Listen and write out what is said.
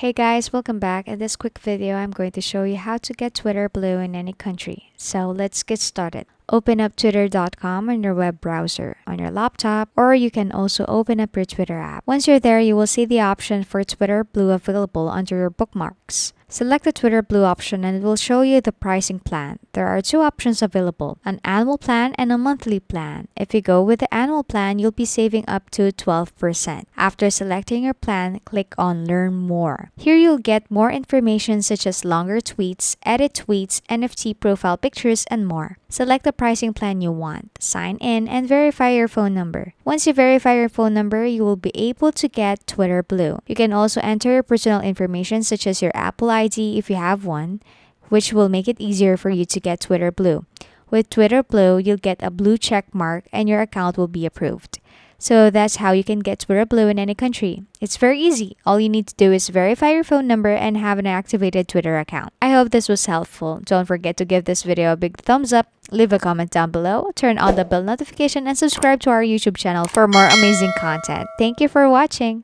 Hey guys, welcome back. In this quick video, I'm going to show you how to get Twitter Blue in any country. So let's get started. Open up twitter.com on your web browser on your laptop, or you can also open up your Twitter app. Once you're there, you will see the option for Twitter Blue available under your bookmarks. Select the Twitter Blue option and it will show you the pricing plan. There are two options available, an annual plan and a monthly plan. If you go with the annual plan, you'll be saving up to 12%. After selecting your plan, click on Learn More. Here you'll get more information such as longer tweets, edit tweets, NFT profile pictures, and more. Select the pricing plan you want, sign in, and verify your phone number. Once you verify your phone number, you will be able to get Twitter Blue. You can also enter your personal information such as your Apple ID if you have one, which will make it easier for you to get Twitter Blue. With Twitter Blue, you'll get a blue check mark and your account will be approved. So that's how you can get Twitter Blue in any country. It's very easy. All you need to do is verify your phone number and have an activated Twitter account. I hope this was helpful. Don't forget to give this video a big thumbs up, leave a comment down below, turn on the bell notification, and subscribe to our YouTube channel for more amazing content. Thank you for watching.